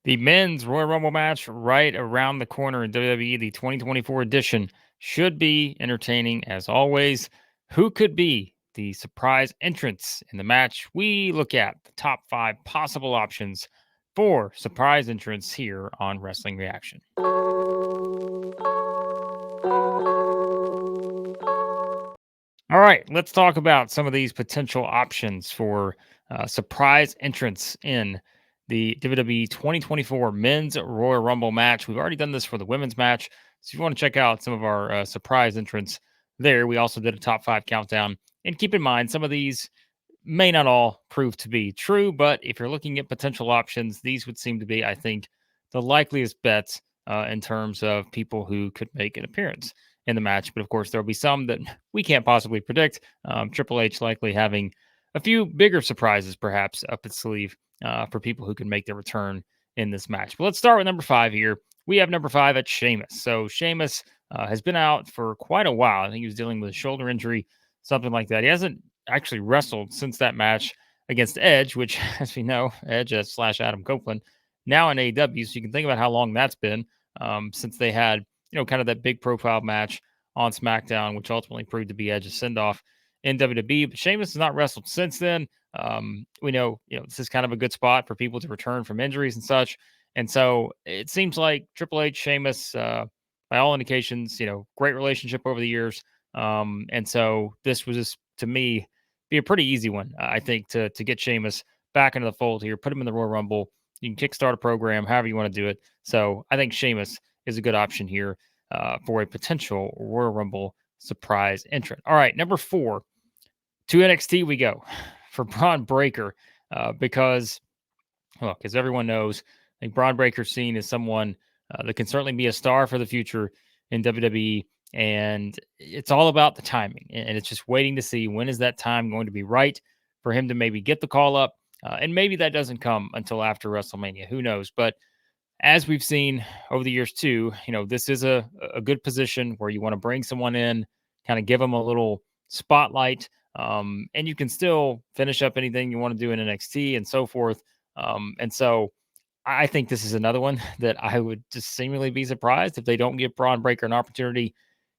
The men's Royal Rumble match right around the corner in WWE, the 2024 edition, should be entertaining as always. Who could be the surprise entrants in the match? We look at the top 5 possible options for surprise entrants here on Wrestling Reaction. All right, let's talk about some of these potential options for surprise entrants in the WWE 2024 Men's Royal Rumble match. We've already done this for the women's match. So if you want to check out some of our surprise entrants there, we also did a top 5 countdown. And keep in mind, some of these may not all prove to be true, but if you're looking at potential options, these would seem to be, I think, the likeliest bets in terms of people who could make an appearance in the match. But of course, there'll be some that we can't possibly predict. Triple H likely having a few bigger surprises, perhaps, up its sleeve for people who can make their return in this match. But let's start with number 5 here. We have number 5 at Sheamus. So Sheamus has been out for quite a while. I think he was dealing with a shoulder injury, something like that. He hasn't actually wrestled since that match against Edge, which, as we know, Edge slash Adam Copeland, now in AEW. So you can think about how long that's been since they had, kind of that big profile match on SmackDown, which ultimately proved to be Edge's send off in WWE. But Sheamus has not wrestled since then. We know, this is kind of a good spot for people to return from injuries and such. And so it seems like Triple H, Sheamus, by all indications, great relationship over the years. And so this was just, to me, be a pretty easy one, I think, to get Sheamus back into the fold here, put him in the Royal Rumble. You can kickstart a program, however you want to do it. So I think Sheamus is a good option here for a potential Royal Rumble surprise entrant. All right, number 4, to NXT we go for Braun Breaker because, look, as everyone knows, I think Braun Breaker's seen as someone that can certainly be a star for the future in WWE. And it's all about the timing. And it's just waiting to see when is that time going to be right for him to maybe get the call up. And maybe that doesn't come until after WrestleMania. Who knows? But as we've seen over the years too, this is a good position where you want to bring someone in, kind of give them a little spotlight, and you can still finish up anything you want to do in NXT and so forth. And so I think this is another one that I would just seemingly be surprised if they don't give Braun Breaker an opportunity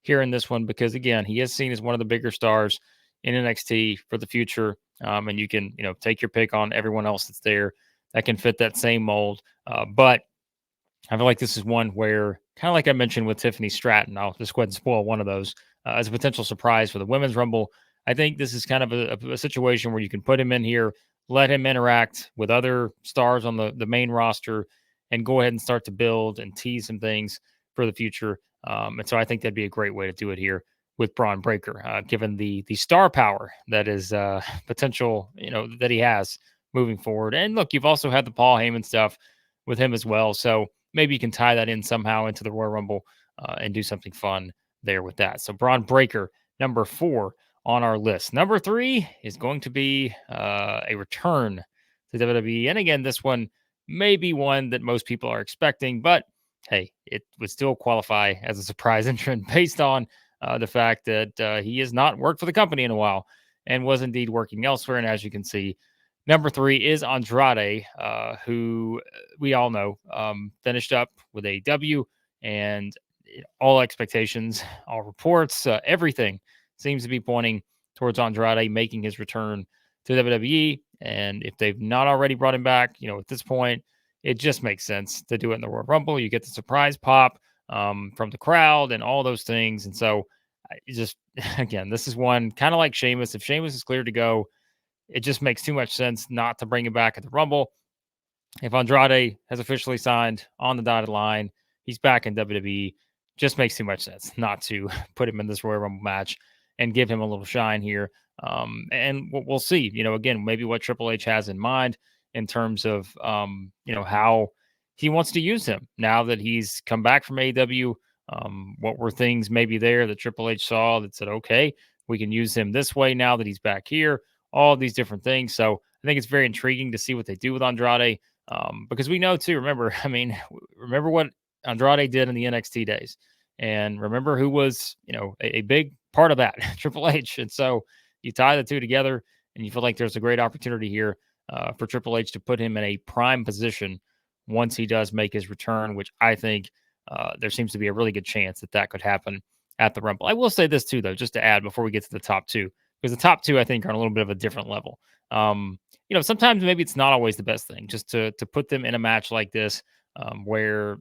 here in this one, because again, he is seen as one of the bigger stars in NXT for the future. And you can, take your pick on everyone else that's there that can fit that same mold. But I feel like this is one where, kind of like I mentioned with Tiffany Stratton, I'll just go ahead and spoil one of those as a potential surprise for the Women's Rumble. I think this is kind of a situation where you can put him in here, let him interact with other stars on the main roster, and go ahead and start to build and tease some things for the future. And so I think that'd be a great way to do it here with Braun Breaker, given the star power that is potential, that he has moving forward. And look, you've also had the Paul Heyman stuff with him as well. So maybe you can tie that in somehow into the Royal Rumble and do something fun there with that. So Braun Breaker, number 4 on our list. Number 3 is going to be a return to WWE. And again, this one may be one that most people are expecting, but hey, it would still qualify as a surprise entrant based on the fact that he has not worked for the company in a while and was indeed working elsewhere. And as you can see, number 3 is Andrade, who we all know finished up with AEW, and all expectations, all reports, everything seems to be pointing towards Andrade making his return to WWE. And if they've not already brought him back, at this point, it just makes sense to do it in the Royal Rumble. You get the surprise pop from the crowd and all those things. And so, just again, this is one kind of like Sheamus. If Sheamus is cleared to go, it just makes too much sense not to bring him back at the Rumble. If Andrade has officially signed on the dotted line, he's back in WWE. Just makes too much sense not to put him in this Royal Rumble match and give him a little shine here. And we'll see, again, maybe what Triple H has in mind in terms of, how he wants to use him now that he's come back from AEW. What were things maybe there that Triple H saw that said, okay, we can use him this way now that he's back here, all these different things. So I think it's very intriguing to see what they do with Andrade. Because we know too, remember what Andrade did in the NXT days, and remember who was, a big part of that, Triple H. And so you tie the two together, and you feel like there's a great opportunity here for Triple H to put him in a prime position once he does make his return, which I think there seems to be a really good chance that that could happen at the Rumble. I will say this too, though, just to add before we get to the top two, because the top two I think are on a little bit of a different level. Sometimes maybe it's not always the best thing just to put them in a match like this, where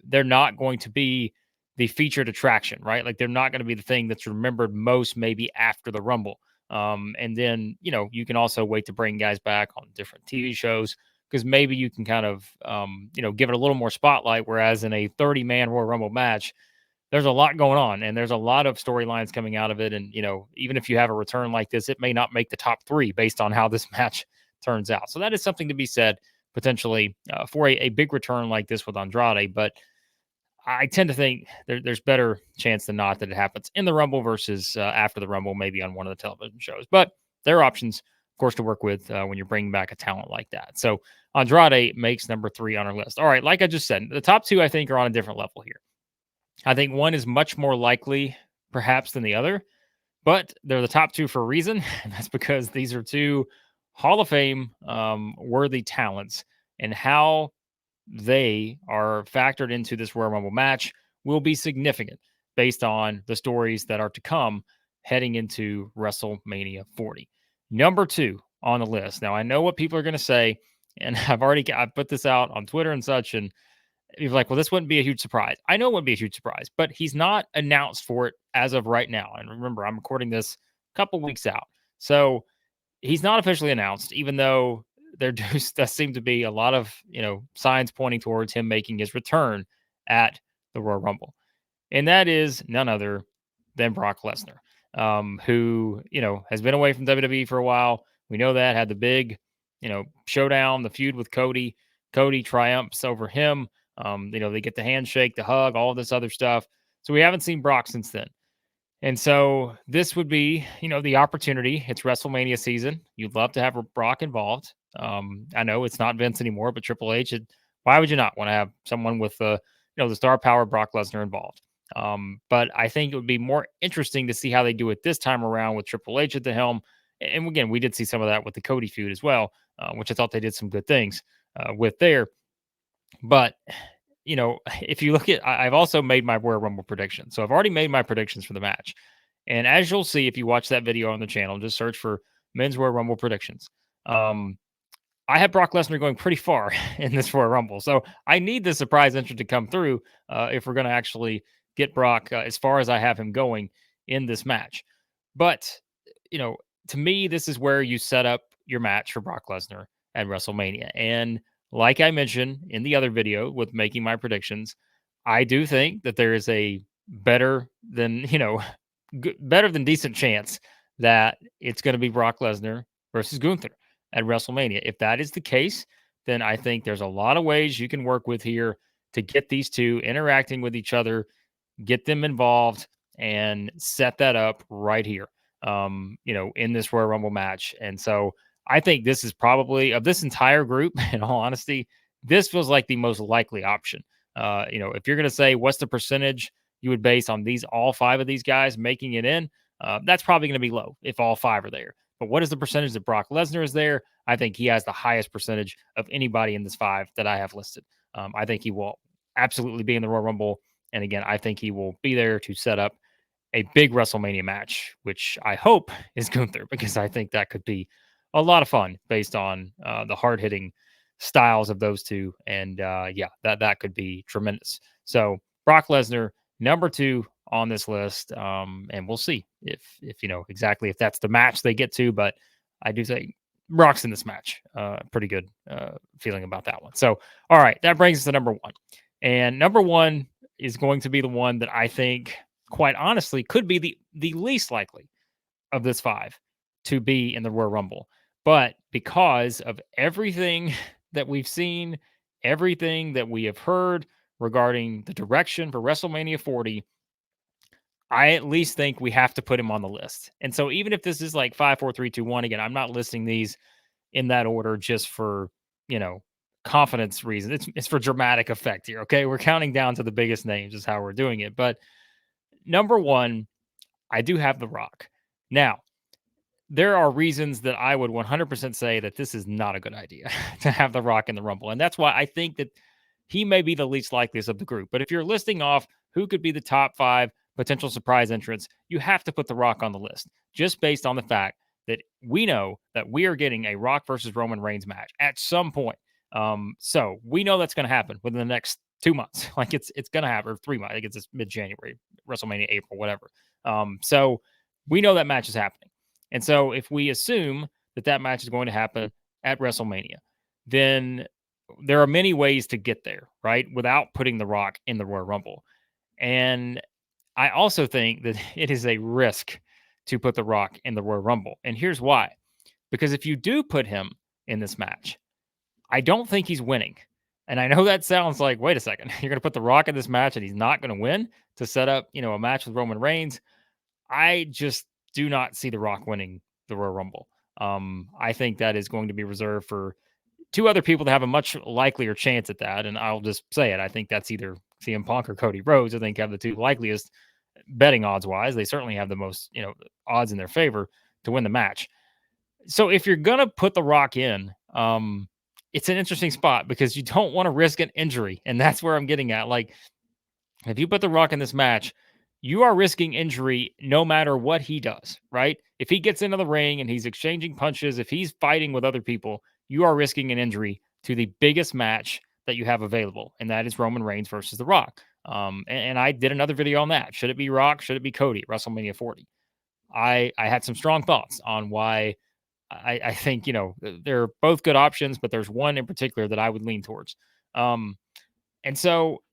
they're not going to be the featured attraction, right? Like they're not going to be the thing that's remembered most, maybe after the Rumble. And then you can also wait to bring guys back on different TV shows because maybe you can kind of give it a little more spotlight. Whereas in a 30-man Royal Rumble match, there's a lot going on and there's a lot of storylines coming out of it. And even if you have a return like this, it may not make the top three based on how this match turns out. So that is something to be said potentially for a big return like this with Andrade. But I tend to think there's better chance than not that it happens in the Rumble versus after the Rumble, maybe on one of the television shows. But there are options, of course, to work with when you're bringing back a talent like that. So Andrade makes number 3 on our list. All right, like I just said, the top two I think are on a different level here. I think one is much more likely, perhaps, than the other, but they're the top two for a reason, and that's because these are two Hall of Fame worthy talents, and how they are factored into this Royal Rumble match will be significant based on the stories that are to come heading into WrestleMania 40. Number 2 on the list. Now, I know what people are going to say, and I've put this out on Twitter and such, and you're like, well, this wouldn't be a huge surprise. I know it wouldn't be a huge surprise, but he's not announced for it as of right now. And remember, I'm recording this a couple weeks out. So he's not officially announced, even though there does seem to be a lot of, signs pointing towards him making his return at the Royal Rumble. And that is none other than Brock Lesnar, who, has been away from WWE for a while. We know that, had the big, showdown, the feud with Cody. Cody triumphs over him. They get the handshake, the hug, all of this other stuff. So we haven't seen Brock since then. And so this would be, the opportunity. It's WrestleMania season. You'd love to have Brock involved. I know it's not Vince anymore, but Triple H. Why would you not want to have someone with the star power Brock Lesnar involved? But I think it would be more interesting to see how they do it this time around with Triple H at the helm. And again, we did see some of that with the Cody feud as well, which I thought they did some good things with there. But if you look at, I've also made my Royal Rumble prediction. So I've already made my predictions for the match. And as you'll see, if you watch that video on the channel, just search for Men's Royal Rumble predictions. I have Brock Lesnar going pretty far in this Royal Rumble. So I need the surprise entrant to come through if we're going to actually get Brock as far as I have him going in this match. But, to me, this is where you set up your match for Brock Lesnar at WrestleMania. And like I mentioned in the other video with making my predictions, I do think that there is a better than, better than decent chance that it's going to be Brock Lesnar versus Gunther at WrestleMania. If that is the case, then I think there's a lot of ways you can work with here to get these two interacting with each other, get them involved, and set that up right here, in this Royal Rumble match. And so I think this is probably, of this entire group, in all honesty, this feels like the most likely option. If you're going to say what's the percentage you would base on all 5 of these guys making it in, that's probably going to be low if all 5 are there. But what is the percentage that Brock Lesnar is there? I think he has the highest percentage of anybody in this 5 that I have listed. I think he will absolutely be in the Royal Rumble. And again, I think he will be there to set up a big WrestleMania match, which I hope is Gunther, because I think that could be a lot of fun based on the hard hitting styles of those two. And that could be tremendous. So Brock Lesnar, number 2 on this list. And we'll see if exactly if that's the match they get to. But I do think Brock's in this match. Pretty good feeling about that one. So, all right, that brings us to number 1. And number 1 is going to be the one that I think, quite honestly, could be the least likely of this 5 to be in the Royal Rumble. But because of everything that we've seen, everything that we have heard regarding the direction for WrestleMania 40, I at least think we have to put him on the list. And so even if this is like 5, 4, 3, 2, 1, again, I'm not listing these in that order just for, confidence reasons. It's for dramatic effect here. Okay. We're counting down to the biggest names is how we're doing it. But number 1, I do have The Rock. Now, there are reasons that I would 100% say that this is not a good idea to have The Rock in the Rumble. And that's why I think that he may be the least likeliest of the group. But if you're listing off who could be the top 5 potential surprise entrants, you have to put The Rock on the list just based on the fact that we know that we are getting a Rock versus Roman Reigns match at some point. So we know that's going to happen within the next 2 months. Like it's going to happen, or 3 months. I think it's mid-January, WrestleMania, April, whatever. So we know that match is happening. And so if we assume that that match is going to happen at WrestleMania, then there are many ways to get there, right? Without putting The Rock in the Royal Rumble. And I also think that it is a risk to put The Rock in the Royal Rumble. And here's why. Because if you do put him in this match, I don't think he's winning. And I know that sounds like, wait a second, you're going to put The Rock in this match and he's not going to win to set up, a match with Roman Reigns. I just do not see The Rock winning the Royal Rumble. I think that is going to be reserved for two other people to have a much likelier chance at that. And I'll just say it. I think that's either CM Punk or Cody Rhodes. I think have the two likeliest betting odds wise. They certainly have the most, odds in their favor to win the match. So if you're going to put The Rock in, it's an interesting spot because you don't want to risk an injury. And that's where I'm getting at. Like, if you put The Rock in this match, you are risking injury no matter what he does, right? If he gets into the ring and he's exchanging punches, if he's fighting with other people, you are risking an injury to the biggest match that you have available, and that is Roman Reigns versus The Rock. And I did another video on that. Should it be Rock? Should it be Cody at WrestleMania 40? I had some strong thoughts on why I think, they're both good options, but there's one in particular that I would lean towards. And so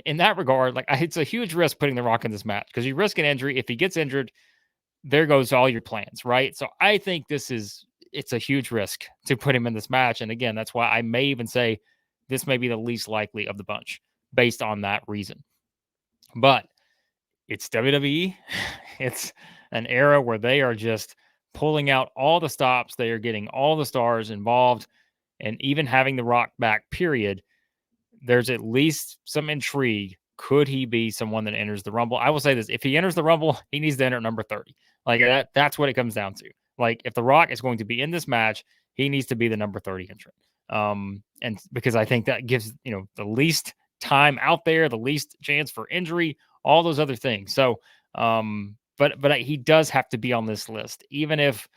in that regard, like it's a huge risk putting The Rock in this match because you risk an injury. If he gets injured, there goes all your plans, right? So I think it's a huge risk to put him in this match. And again, that's why I may even say this may be the least likely of the bunch based on that reason. But it's WWE. It's an era where they are just pulling out all the stops. They are getting all the stars involved and even having The Rock back, period. There's at least some intrigue. Could he be someone that enters the Rumble? I will say this. If he enters the Rumble, he needs to enter number 30. Like that's what it comes down to. Like if The Rock is going to be in this match, he needs to be the number 30 entrant. And because I think that gives, the least time out there, the least chance for injury, all those other things. So, but he does have to be on this list, even if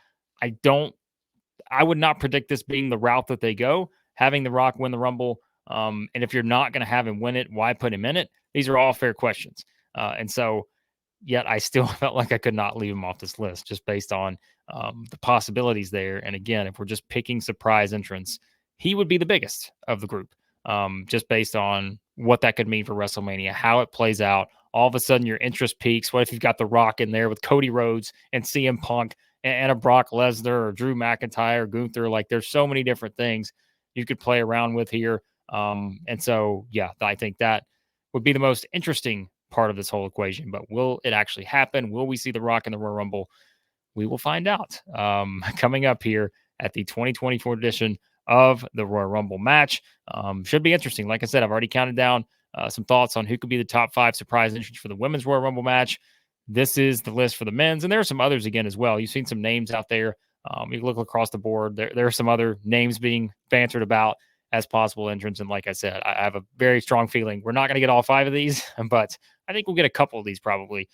I would not predict this being the route that they go, having The Rock win the Rumble. And if you're not going to have him win it, why put him in it? These are all fair questions. And so, yet I still felt like I could not leave him off this list just based on the possibilities there. And again, if we're just picking surprise entrants, he would be the biggest of the group, just based on what that could mean for WrestleMania, how it plays out. All of a sudden, your interest peaks. What if you've got The Rock in there with Cody Rhodes and CM Punk and a Brock Lesnar or Drew McIntyre, Gunther? Like, there's so many different things you could play around with here. And so, yeah, I think that would be the most interesting part of this whole equation. But will it actually happen? Will we see The Rock in the Royal Rumble? We will find out coming up here at the 2024 edition of the Royal Rumble match. Should be interesting. Like I said, I've already counted down some thoughts on who could be the top 5 surprise entrants for the women's Royal Rumble match. This is the list for the men's, and there are some others again as well. You've seen some names out there. You look across the board. There are some other names being bantered about as possible entrants. And like I said, I have a very strong feeling we're not going to get all 5 of these, but I think we'll get a couple of these probably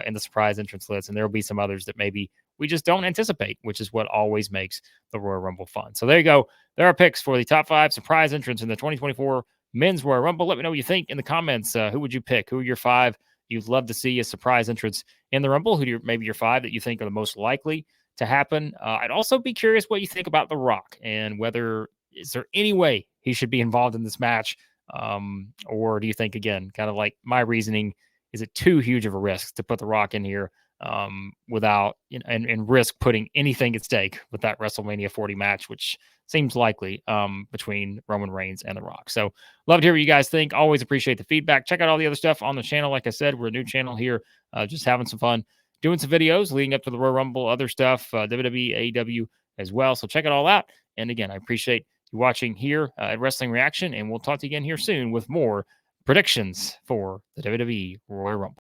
in the surprise entrance list. And there will be some others that maybe we just don't anticipate, which is what always makes the Royal Rumble fun. So there you go. There are picks for the top 5 surprise entrants in the 2024 men's Royal Rumble. Let me know what you think in the comments. Who would you pick? Who are your 5 you'd love to see as surprise entrants in the Rumble? Who do maybe your 5 that you think are the most likely to happen? I'd also be curious what you think about The Rock and whether is there any way he should be involved in this match? Or do you think, again, kind of like my reasoning, is it too huge of a risk to put The Rock in here without, and risk putting anything at stake with that WrestleMania 40 match, which seems likely between Roman Reigns and The Rock. So love to hear what you guys think. Always appreciate the feedback. Check out all the other stuff on the channel. Like I said, we're a new channel here, just having some fun doing some videos leading up to the Royal Rumble, other stuff, WWE, AEW as well. So check it all out. And again, I appreciate you watching here at Wrestling Reaction, and we'll talk to you again here soon with more predictions for the WWE Royal Rumble.